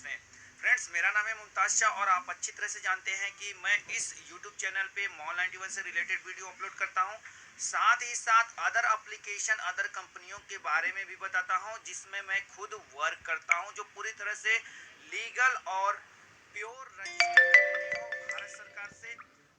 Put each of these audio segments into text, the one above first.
हैं। फ्रेंड्स, मेरा नाम है मुमताज शाह और आप अच्छी तरह से जानते हैं कि मैं इस यूट्यूब चैनल पे मॉल 91 से रिलेटेड वीडियो अपलोड करता हूं। साथ ही साथ अदर एप्लीकेशन, अदर कंपनियों के बारे में भी बताता हूं जिसमें मैं खुद वर्क करता हूं, जो पूरी तरह से लीगल और प्योर रजिस्टर्ड कंपनी हो भारत सरकार से,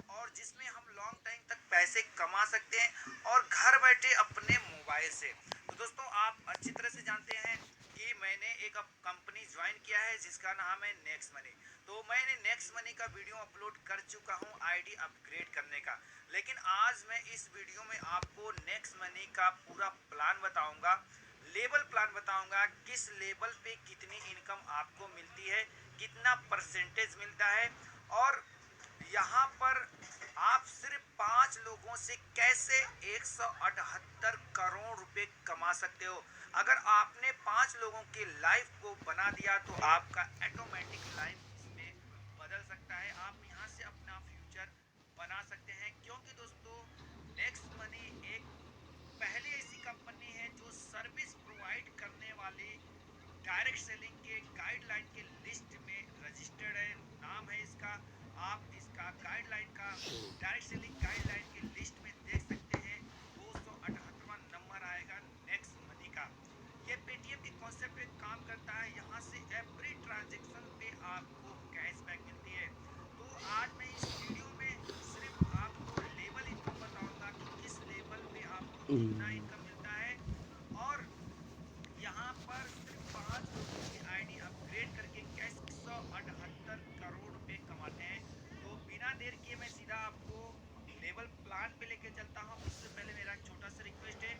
और जिसमें हम लॉन्ग टाइम तक पैसे कमा सकते हैं और घर बैठे अपने मोबाइल से। तो दोस्तों, आप अच्छी तरह से जानते हैं कि मैंने एक कंपनी ज्वाइन किया है जिसका नाम है नेक्स्ट मनी। तो मैंने नेक्स्ट मनी का वीडियो अपलोड कर चुका हूं आईडी अपग्रेड करने का, लेकिन आज मैं इस वीडियो में आपको नेक्स्ट मनी का पूरा प्लान बताऊंगा, लेवल प्लान बताऊंगा, किस लेवल पे कितनी इनकम आपको मिलती है, कितना परसेंटेज मिलता है, और यहाँ पर आप सिर्फ 5 लोगों से कैसे 178 करोड़ रुपए कमा सकते हो। अगर आपने 5 लोगों की लाइफ को बना दिया तो आपका ऑटोमेटिक लाइफ इसमें बदल सकता है। आप यहाँ से अपना फ्यूचर बना सकते हैं, क्योंकि दोस्तों नेक्स्ट मनी एक पहली ऐसी कंपनी है जो सर्विस प्रोवाइड करने वाली डायरेक्ट सेलिंग के गाइडलाइन के लिस्ट में रजिस्टर्ड है। नाम है इसका, आप इसका गाइडलाइन का डायरेक्ट सेलिंग गाइडलाइन के लिस्ट में देख सकते हैं। 278वां नंबर आएगा नेक्स्ट मनी का। ये पेटीएम के कॉन्सेप्ट पे काम करता है। यहाँ से एवरी ट्रांजेक्शन पे आपको कैशबैक मिलती है। तो आज मैं इस वीडियो में सिर्फ आपको लेवल इनकम बताऊंगा कि किस लेवल पे आपको कितना इनकम मिलता है, और यहाँ पर सिर्फ 5 लोगों की आईडी अपग्रेड करके कैसे 178 करोड़ रुपए कमाते हैं। तो बिना देर किए मैं सीधा आपको लेवल प्लान पे लेके चलता हूँ। उससे पहले मेरा एक छोटा सा रिक्वेस्ट है,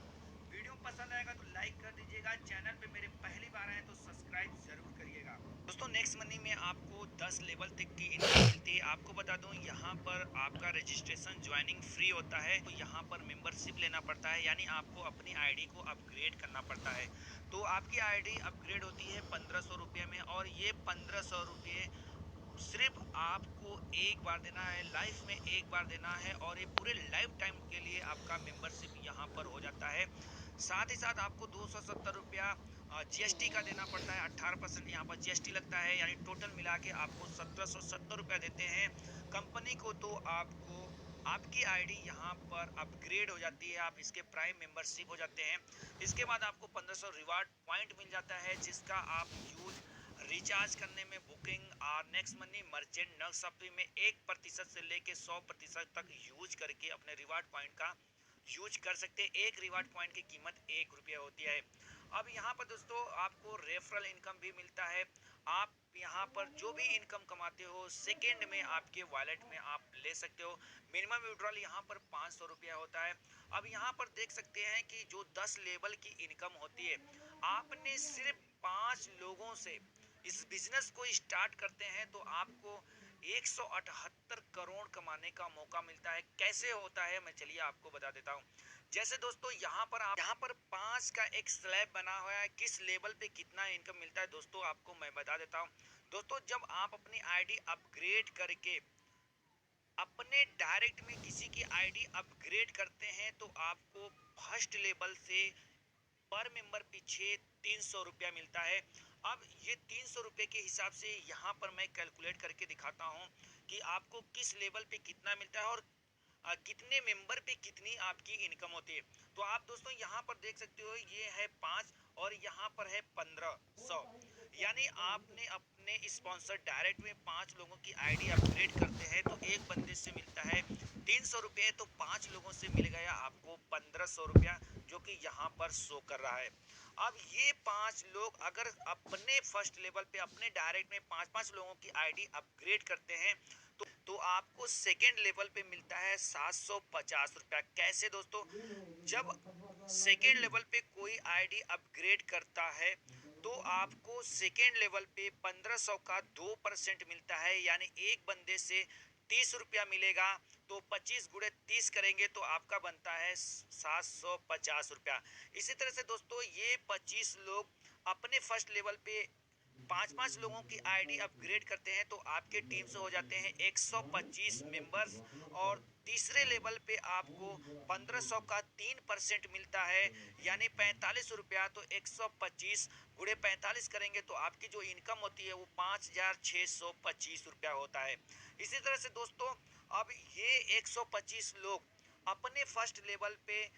वीडियो पसंद आएगा तो लाइक कर दीजिएगा, चैनल पे मेरे पहली बार आए तो सब्सक्राइब जरूर करिएगा। दोस्तों, नेक्स्ट मनी में आपको 10 लेवल तक की इनकम मिलती है। आपको बता दूं, यहाँ पर आपका रजिस्ट्रेशन ज्वाइनिंग फ्री होता है, तो यहाँ पर मेंबरशिप लेना पड़ता है, यानी आपको अपनी आईडी को अपग्रेड करना पड़ता है। तो आपकी आईडी अपग्रेड होती है 1500 रुपये में, और ये 1500 रुपये सिर्फ आपको एक बार देना है, लाइफ में एक बार देना है, और ये पूरे लाइफ टाइम के लिए आपका मेंबरशिप यहाँ पर हो जाता है। साथ ही साथ आपको 270 रुपया जीएसटी का देना पड़ता है। 18% यहाँ पर जीएसटी लगता है, यानी टोटल मिला के आपको 1770 रुपया देते हैं कंपनी को। तो आपको आपकी आईडी यहाँ पर अपग्रेड हो जाती है, आप इसके प्राइम मेंबरशिप हो जाते हैं। इसके बाद आपको 1500 रिवार्ड पॉइंट मिल जाता है, जिसका आप यूज रिचार्ज करने में, बुकिंग और नेक्स्ट मनी मर्चेंट नग सप्ली में 1% से लेके 100% तक यूज करके अपने रिवार्ड पॉइंट का यूज कर सकते हैं। एक रिवार्ड पॉइंट की कीमत 1 रुपया होती है। अब यहाँ पर दोस्तों आपको रेफरल इनकम भी मिलता है। आप यहाँ पर जो भी इनकम कमाते हो सेकेंड में आपके वॉलेट में आप ले सकते हो। मिनिमम विड्रॉल यहाँ पर 500 रुपया होता है। अब यहाँ पर देख सकते हैं कि जो 10 लेवल की इनकम होती है, आपने सिर्फ 5 लोगों से इस बिजनेस को स्टार्ट करते हैं तो आपको 178 करोड़ कमाने का मौका मिलता है। कैसे होता है मैं चलिए आपको बता देता हूँ। जैसे दोस्तों यहाँ पर 5 का एक स्लैब बना हुआ है, किस लेवल पे कितना इनकम मिलता है दोस्तों आपको मैं बता देता हूँ। दोस्तों, जब आप अपनी आईडी अपग्रेड करके अपने डायरेक्ट में किसी की आईडी अपग्रेड करते हैं तो आपको फर्स्ट लेवल से पर मेंबर पीछे 300 रुपया मिलता है। अब ये 300 रुपये के हिसाब से यहाँ पर मैं कैलकुलेट करके दिखाता हूँ कि आपको किस लेवल पे कितना मिलता है और कितने मेंबर पे कितनी आपकी इनकम होती है। तो आप दोस्तों यहाँ पर देख सकते हो, ये है 5 और यहाँ पर है 1500, यानी आपने अपने स्पॉन्सर डायरेक्ट में 5 लोगों की आईडी अपग्रेड करते हैं तो एक बंदे से मिलता है 300 रुपये, तो 5 लोगों से मिल गया आपको 1500 रुपया, जो कि यहाँ पर शो कर रहा है। अब ये 5 लोग अगर अपने फर्स्ट लेवल पे अपने डायरेक्ट में 5-5 लोगों की आईडी अपग्रेड करते हैं तो आपको सेकेंड लेवल पे मिलता है 750 रुपया। कैसे दोस्तों, जब सेकेंड लेवल पे कोई आईडी अपग्रेड करता है तो आपको सेकेंड लेवल पे 1500 का 2% मिलता है, यानी एक बंदे से 30 रुपया मिलेगा। तो 25 गुणे 30 करेंगे तो आपका बनता है 750 रुपया। इसी तरह से दोस्तों ये 25 लोग अपने फर्स्ट लेवल पे 5-5 लोगों की आईडी अपग्रेड करते हैं तो आपके टीम से हो जाते हैं 125 मेंबर्स। और तीसरे लेवल पे आपको 1500 का 3% मिलता है, यानी 45 रुपया। तो 125 गुणे 45 करेंगे तो आपकी जो इनकम होती है वो 5625 रुपया होता है। इसी तरह से दोस्तों, अब ये 125 लोग अपने फर्स्ट लेवल पे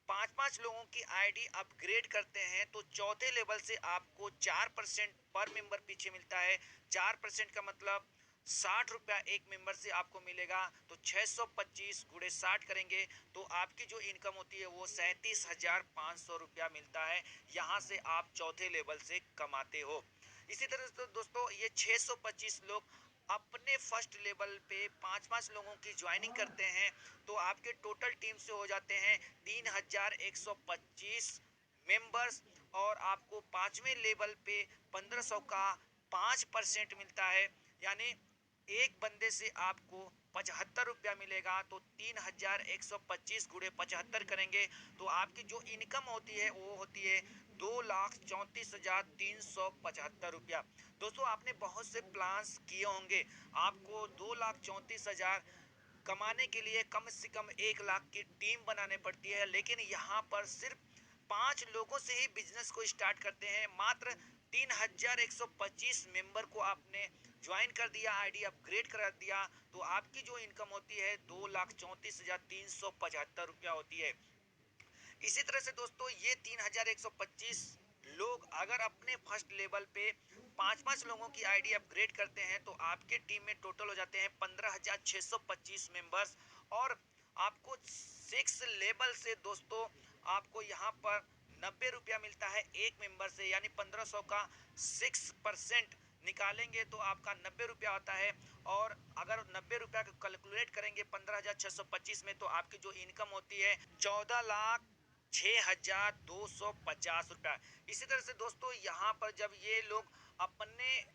5-5 लोगों की आईडी अपग्रेड करते हैं तो चौथे लेवल से आपको 4% पर मेंबर पीछे मिलता है। 4% का मतलब 60 रुपया एक मेंबर से आपको मिलेगा। तो 625 गुणे 60 करेंगे तो आपकी जो इनकम होती है वो 37,500 रुपया मिलता है। यहाँ से आप चौथे लेवल से कमाते हो। इसी तरह से दोस्तों, ये 625 लोग अपने फर्स्ट लेवल पे 5-5 लोगों की ज्वाइनिंग करते हैं तो आपके टोटल टीम से हो जाते हैं 3125 मेंबर्स। और आपको पांचवें लेवल पे 1500 का 5% मिलता है, यानी एक बंदे से आपको 75 रुपया मिलेगा। तो 3125 गुणे 75 करेंगे तो आपकी जो इनकम होती है वो होती है 2,34,375 रुपया। दोस्तों, आपने बहुत से प्लान्स किए होंगे, आपको 2,34,000 कमाने के लिए कम से कम 1 लाख की टीम बनाने पड़ती है, लेकिन यहाँ पर सिर्फ 5 लोगों से ही बिजनेस को स्टार्ट करते हैं। मात्र 3,125 मेंबर को आपने ज्वाइन कर दिया, आईडी अपग्रेड करा दिया तो आपकी जो इनकम होती है 2,34,375 रुपया होती है। इसी तरह से दोस्तों, ये 3,125 लोग अगर अपने फर्स्ट लेवल पे 5-5 लोगों की आईडी अपग्रेड करते हैं तो आपके टीम में टोटल हो जाते हैं 15,625 मेंबर्स। और आपको 6 लेवल से दोस्तों आपको यहाँ पर 90 रुपया मिलता है एक मेंबर से, यानी 1500 का 6% निकालेंगे तो आपका 90 रुपया आता है। और अगर 90 रुपया को कैलकुलेट करेंगे 15,625 में तो आपकी जो इनकम होती है 14,06,250 रुपया। इसी तरह से दोस्तों, यहाँ पर जब ये लोग अपने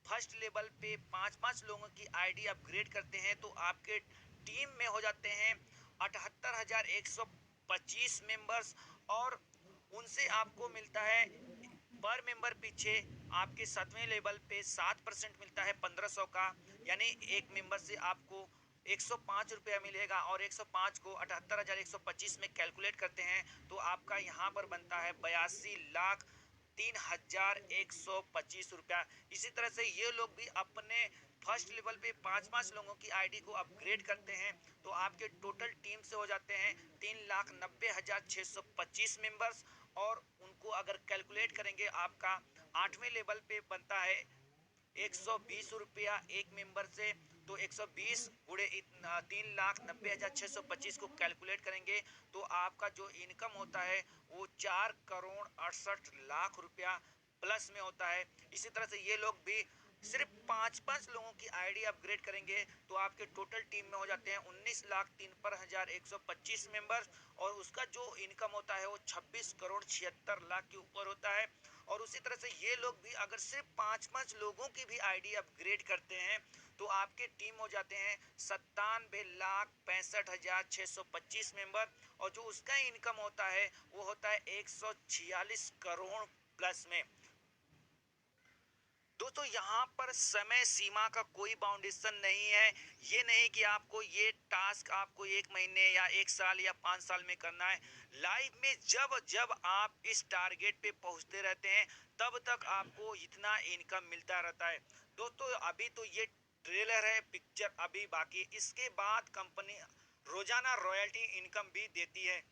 फर्स्ट लेवल पे 5-5 लोगों की आईडी अपग्रेड करते हैं तो आपके टीम में हो जाते हैं 78,125 मेंबर्स। और उनसे आपको मिलता है पर मेंबर पीछे आपके 7वें लेवल पे 7% मिलता है 1500 का, यानी एक मेंबर से आपको 105 रुपया मिलेगा। और 105 को 78,125 में कैलकुलेट करते हैं तो आपका यहाँ पर बनता है 82,03,125 रुपया। इसी तरह से ये लोग भी अपने फर्स्ट लेवल पे 5-5 लोगों की आईडी को अपग्रेड करते हैं तो आपके टोटल टीम से हो जाते हैं 3,90,625 मेंबर्स। और उनको अगर कैलकुलेट करेंगे आपका 8वें लेवल पे बनता है 120 रुपया एक मेंबर से। तो 120 गुणे 3,90,625 को कैलकुलेट करेंगे तो आपका जो इनकम होता है वो 4,68,00,000 रुपया प्लस में होता है। इसी तरह से ये लोग भी सिर्फ 5-5 लोगों की आईडी अपग्रेड करेंगे तो आपके टोटल टीम में हो जाते हैं 19,53,125 मेंबर्स। और उसका जो इनकम होता है वो 26,76,00,000 के ऊपर होता है। और उसी तरह से ये लोग भी अगर सिर्फ 5-5 लोगों की भी आईडी अपग्रेड करते हैं तो आपके टीम हो जाते हैं 97,65,625 मेंबर। और जो उसका इनकम होता है वो होता है 146 करोड़ प्लस में। दोस्तों, यहाँ पर समय सीमा का कोई बाउंडेशन नहीं है। ये नहीं कि आपको ये टास्क आपको 1 महीने या 1 साल या 5 साल में करना है। लाइफ में जब जब आप इस टारगेट पे पहुँचते रहते हैं तब तक आपको इतना इनकम मिलता रहता है। दोस्तों, अभी तो ये ट्रेलर है, पिक्चर अभी बाकी, इसके बाद कंपनी रोजाना रॉयल्टी इनकम भी देती है।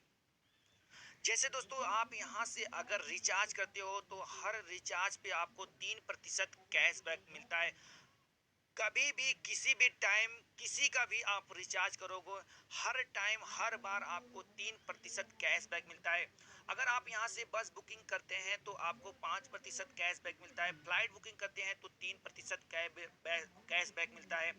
जैसे दोस्तों, आप यहाँ से अगर रिचार्ज करते हो तो हर रिचार्ज पे आपको 3% कैशबैक मिलता है। कभी भी किसी भी टाइम किसी का भी आप रिचार्ज करोगे हर टाइम हर बार आपको 3% कैशबैक मिलता है। अगर आप यहाँ से बस बुकिंग करते हैं तो आपको 5% कैशबैक मिलता है। फ्लाइट बुकिंग करते हैं तो 3% कैशबैक मिलता है।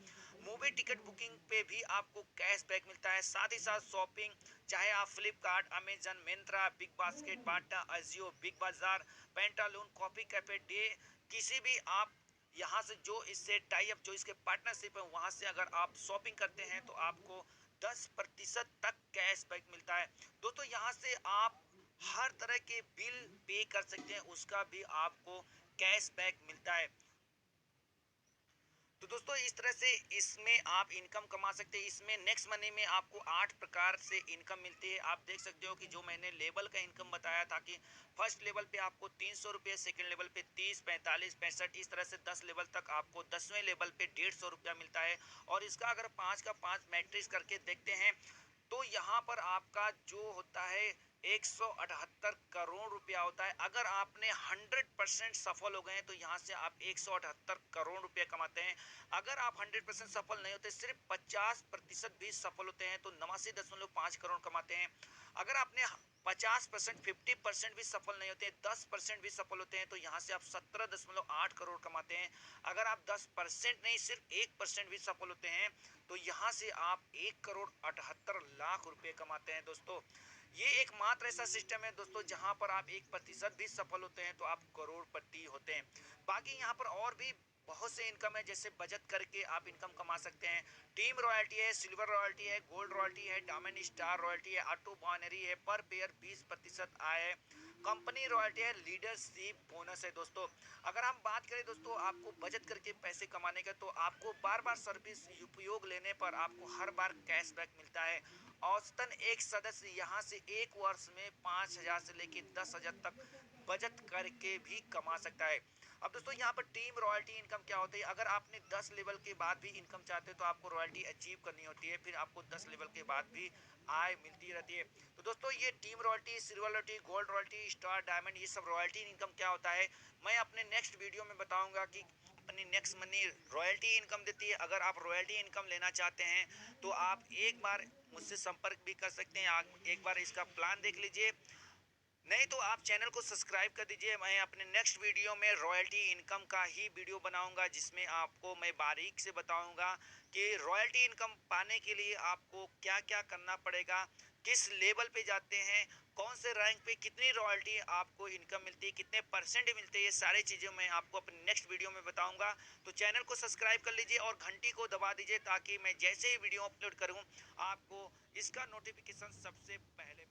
मूवी टिकट बुकिंग पे भी आपको कैशबैक मिलता है। साथ ही साथ शॉपिंग, चाहे आप Flipkart, Amazon, Myntra, Big Basket, Bata, Ajio, Big Bazaar, Pantaloons, coffee cafe day, किसी भी आप यहाँ से जो इससे टाई अप जो इसके पार्टनरशिप है वहाँ से अगर आप शॉपिंग करते हैं तो आपको 10% तक कैशबैक मिलता है। दोस्तों, यहाँ से आप हर तरह के बिल पे कर सकते हैं, उसका भी आपको कैशबैक मिलता है। तो दोस्तों इस तरह से इसमें आप इनकम कमा सकते हैं। इसमें नेक्स्ट मनी में आपको 8 प्रकार से इनकम मिलती है। आप देख सकते हो कि जो मैंने लेवल का इनकम बताया था कि फर्स्ट लेवल पे आपको 300 रुपये, सेकेंड लेवल पे 30, 45, 65, इस तरह से 10 लेवल तक आपको 10वें लेवल पे 150 रुपया मिलता है। और इसका अगर 5 का 5 मैट्रिक्स करके देखते हैं तो यहाँ पर आपका जो होता है 178 करोड़ रुपया होता है। अगर आपने 100% सफल हो गए तो यहाँ से आप 178 करोड़ रुपया कमाते हैं। अगर आप 100% सफल नहीं होते, सिर्फ 50% भी सफल होते हैं तो 89.5 करोड़ कमाते हैं। अगर आपने 50%, 50% भी सफल नहीं होते, 10% भी सफल होते हैं तो यहाँ से आप 17.8 करोड़ कमाते हैं। अगर आप 10% नहीं, सिर्फ 1% भी सफल होते हैं तो यहाँ से आप 1,78,00,000 रुपये कमाते हैं। दोस्तों ये एकमात्र ऐसा सिस्टम है दोस्तों जहां पर आप 1% भी सफल होते हैं तो आप करोड़पति होते हैं। बाकी यहाँ पर और भी बहुत से इनकम है, जैसे बचत करके आप इनकम कमा सकते हैं। टीम रॉयल्टी है, सिल्वर रॉयल्टी है, गोल्ड रॉयल्टी है, डायमंड स्टार रॉयल्टी है, ऑटो बाइनरी है, पर पेयर 20% आय है, कंपनी रॉयल्टी है, लीडरशिप बोनस है। दोस्तों अगर हम बात करें दोस्तों आपको बचत करके पैसे कमाने का, तो आपको बार बार सर्विस उपयोग लेने पर आपको हर बार कैशबैक मिलता है। औसतन एक सदस्य यहाँ से एक वर्ष में 5,000 से लेकर 10,000 तक बचत करके भी कमा सकता है। अब दोस्तों यहाँ पर टीम रॉयल्टी इनकम क्या होती है? अगर आपने 10 लेवल के बाद भी इनकम चाहते हो तो आपको रॉयल्टी अचीव करनी होती है, फिर आपको 10 लेवल के बाद भी आय मिलती रहती है। तो दोस्तों ये team royalty, silver royalty, gold royalty, star, diamond, ये सब रॉयल्टी इनकम क्या होता है मैं अपने नेक्स्ट वीडियो में बताऊंगा कि अपनी नेक्स्ट मनी रॉयल्टी इनकम देती है। अगर आप रॉयल्टी इनकम लेना चाहते हैं तो आप एक बार मुझसे संपर्क भी कर सकते हैं। आप एक बार इसका प्लान देख लीजिए, नहीं तो आप चैनल को सब्सक्राइब कर दीजिए। मैं अपने नेक्स्ट वीडियो में रॉयल्टी इनकम का ही वीडियो बनाऊंगा, जिसमें आपको मैं बारीक से बताऊंगा कि रॉयल्टी इनकम पाने के लिए आपको क्या क्या करना पड़ेगा, किस लेवल पे जाते हैं, कौन से रैंक पे कितनी रॉयल्टी आपको इनकम मिलती है, कितने परसेंट मिलते हैं, ये सारी चीज़ें मैं आपको अपने नेक्स्ट वीडियो में बताऊंगा। तो चैनल को सब्सक्राइब कर लीजिए और घंटी को दबा दीजिए ताकि मैं जैसे ही वीडियो अपलोड करूँ आपको इसका नोटिफिकेशन सबसे पहले